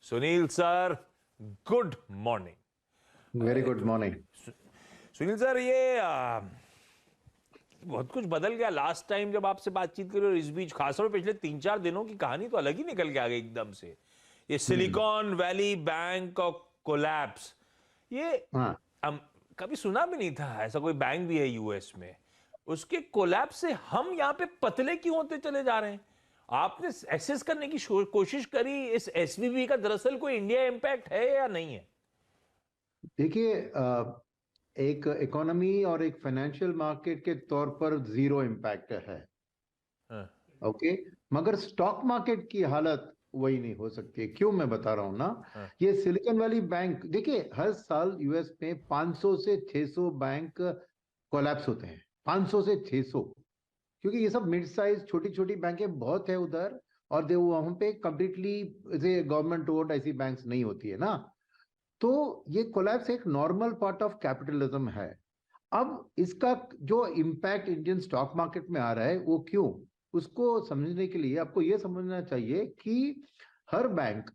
Sunil sir, good morning. Very good morning. Sunil sir, ये बहुत कुछ बदल गया लास्ट टाइम जब आपसे बातचीत करी, और इस बीच खासतौर पर पिछले 3-4 दिनों की कहानी तो अलग ही निकल के आ गई एकदम से। ये सिलिकॉन वैली बैंक का कोलैप्स, ये हाँ, कभी सुना भी नहीं था। ऐसा कोई बैंक भी है यूएस में। उसके कोलैप्स से हम यहाँ पे पतले क्यों होते चले जा रहे हैं? आपने एक्सेस करने की कोशिश करी इस एसवीबी का दरअसल कोई इंडिया इंपैक्ट है या नहीं है? देखिए, एक इकोनॉमी और एक फाइनेंशियल मार्केट के तौर पर जीरो इम्पैक्ट है। हाँ, ओके, मगर स्टॉक मार्केट की हालत वही नहीं हो सकती है। क्यों, मैं बता रहा हूं ना। हाँ, ये सिलिकॉन वैली बैंक, देखिए, हर साल यूएस में 500 से 600 बैंक कोलैप्स होते हैं। 500 से 600, क्योंकि ये सब मिड साइज छोटी छोटी बैंकें बहुत है उधर, और वहां पे कंप्लीटली गवर्नमेंट ओन्ड ऐसी बैंक्स नहीं होती है ना। तो ये कोलैप्स एक नॉर्मल पार्ट ऑफ कैपिटलिज्म है। अब इसका जो इम्पैक्ट इंडियन स्टॉक मार्केट में आ रहा है वो क्यों, उसको समझने के लिए आपको ये समझना चाहिए कि हर बैंक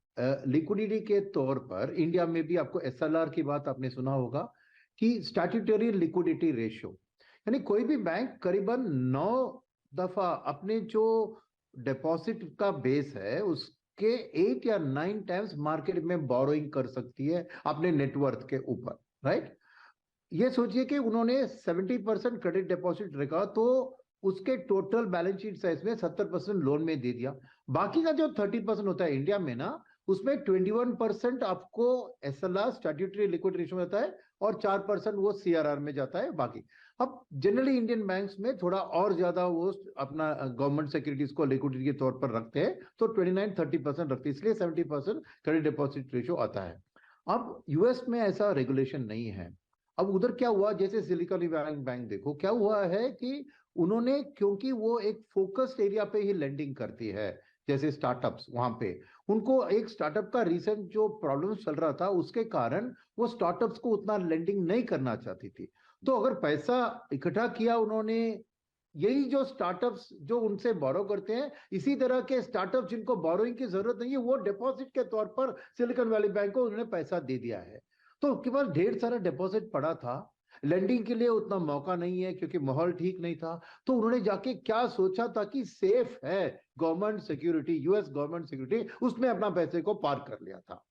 लिक्विडिटी के तौर पर, इंडिया में भी आपको एसएलआर की बात आपने सुना होगा कि स्टैट्यूटरी लिक्विडिटी रेशियो, यानी कोई भी बैंक करीबन 9 दफा अपने जो डिपॉजिट का बेस है उसके 8 या 9 टाइम्स मार्केट में बोरोइंग कर सकती है अपने नेटवर्थ के ऊपर, राइट। ये सोचिए कि उन्होंने 70% क्रेडिट डिपॉजिट रखा, तो उसके टोटल बैलेंस शीट साइज में 70% लोन में दे दिया। बाकी का जो 30% होता है इंडिया में ना, उसमें 21% आपको एसएलआर स्टैट्यूटरी लिक्विड रेशियो में जाता है, और 4% वो सीआरआर में जाता है। बाकी अब जनरली इंडियन बैंक्स में थोड़ा और ज्यादा वो अपना गवर्नमेंट सिक्योरिटीज को लिक्विडिटी के तौर पर रखते हैं, तो 29-30% रखते हैं, इसलिए 70% क्रेडिट डिपॉजिट रेशियो आता है। अब यूएस में ऐसा रेगुलेशन नहीं है। अब उधर क्या हुआ, जैसे सिलिकॉन वैली बैंक देखो क्या हुआ है कि उन्होंने, क्योंकि वो एक फोकस्ड एरिया पे ही लेंडिंग करती है, जैसे स्टार्टअप्स, वहां पे उनको एक स्टार्टअप का रिसेंट जो प्रॉब्लम चल रहा था उसके कारण वो स्टार्टअप्स को उतना लेंडिंग नहीं करना चाहती थी। तो अगर पैसा इकट्ठा किया उन्होंने, यही जो स्टार्टअप्स जो उनसे बोरो करते हैं, इसी तरह के स्टार्टअप जिनको बोरोइंग की जरूरत नहीं है, वो डिपॉजिट के तौर पर सिलिकॉन वैली बैंक को उन्होंने पैसा दे दिया है। तो उनके पास ढेर सारा डिपॉजिट पड़ा था, लेंडिंग के लिए उतना मौका नहीं है क्योंकि माहौल ठीक नहीं था। तो उन्होंने जाके क्या सोचा था कि सेफ है, government security, US government security, उसमें अपना पैसे को पार्क कर लिया था।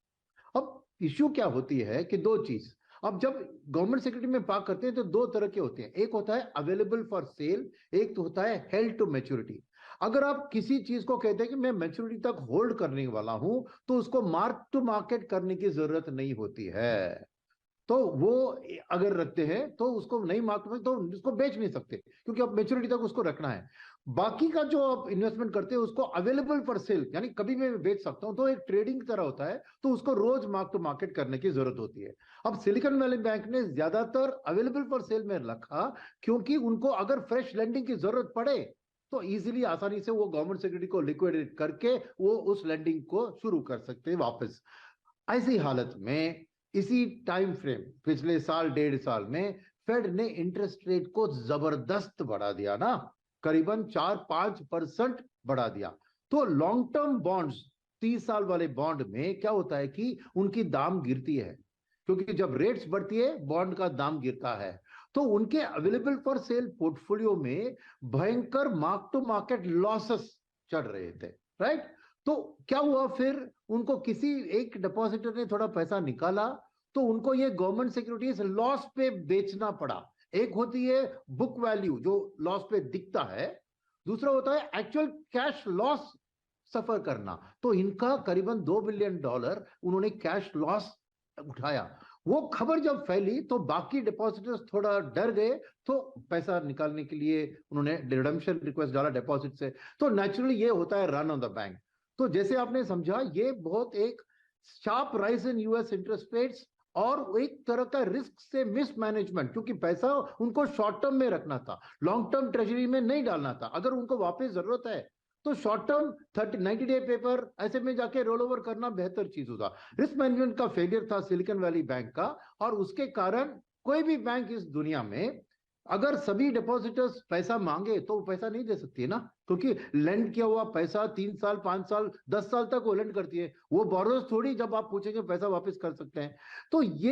अब इश्यू क्या होती है कि दो चीज, अब जब गवर्नमेंट सिक्योरिटी में पार्क करते हैं तो दो तरह के होते हैं, एक होता है अवेलेबल फॉर सेल, एक तो होता है हेल्ड टू मैच्योरिटी। अगर आप किसी चीज को कहते हैं कि मैं मैच्योरिटी तक होल्ड करने वाला हूं, तो उसको मार्क टू मार्केट करने की जरूरत नहीं होती है। तो वो अगर रखते हैं तो उसको नहीं मार्क में, तो उसको बेच नहीं सकते क्योंकि अब मेच्योरिटी तक उसको रखना है। बाकी का जो आप इन्वेस्टमेंट करते हैं उसको अवेलेबल फॉर सेल, यानी कभी मैं बेच सकता हूं, तो एक ट्रेडिंग की तरह होता है, तो उसको रोज मार्क टू मार्केट करने की जरूरत होती है। अब सिलिकॉन वैली बैंक ने ज्यादातर अवेलेबल फॉर सेल में रखा, क्योंकि उनको अगर फ्रेश लेंडिंग की जरूरत पड़े तो इजीली, आसानी से वो गवर्नमेंट सिक्योरिटी को लिक्विडेट करके वो उस लेंडिंग को शुरू कर सकते हैं वापस। ऐसी हालत में इसी टाइम फ्रेम पिछले साल 1.5 साल में फेड ने इंटरेस्ट रेट को जबरदस्त बढ़ा दिया ना, करीबन 4-5% बढ़ा दिया। तो लॉन्ग टर्म बॉन्ड्स, 30 साल वाले बॉन्ड में क्या होता है कि उनकी दाम गिरती है, क्योंकि जब रेट्स बढ़ती है बॉन्ड का दाम गिरता है। तो उनके अवेलेबल फॉर सेल पोर्टफोलियो में भयंकर मार्क टू मार्केट लॉसेस चढ़ रहे थे, राइट। तो क्या हुआ फिर, उनको किसी एक डिपॉजिटर ने थोड़ा पैसा निकाला, तो उनको ये गवर्नमेंट सिक्योरिटीज लॉस पे बेचना पड़ा। एक होती है बुक वैल्यू जो लॉस पे दिखता है, दूसरा होता है एक्चुअल कैश लॉस सफर करना। तो इनका करीबन $2 बिलियन उन्होंने कैश लॉस उठाया। वो खबर जब फैली तो बाकी डिपॉजिटर्स थोड़ा डर गए, तो पैसा निकालने के लिए उन्होंने रिडम्पशन रिक्वेस्ट डाला डिपॉजिट से। तो नेचुरली ये होता है रन ऑन द बैंक। तो जैसे आपने समझा, ये बहुत एक sharp rise in US interest rates और एक तरह का रिस्क से मिसमैनेजमेंट, क्योंकि पैसा उनको शॉर्ट टर्म में रखना था, लॉन्ग टर्म ट्रेजरी में नहीं डालना था। अगर उनको वापस जरूरत है तो शॉर्ट टर्म 90 डे पेपर ऐसे में जाके रोल ओवर करना बेहतर चीज होता। रिस्क मैनेजमेंट का फेलियर था सिलिकॉन वैली बैंक का, और उसके कारण कोई भी बैंक इस दुनिया में अगर सभी डिपॉजिटर्स पैसा मांगे तो वो पैसा नहीं दे सकती है ना, क्योंकि लेंड किया हुआ पैसा 3 साल 5 साल 10 साल तक वो लेंड करती है। वो बोरोस थोड़ी जब आप पूछेंगे पैसा वापस कर सकते हैं। तो ये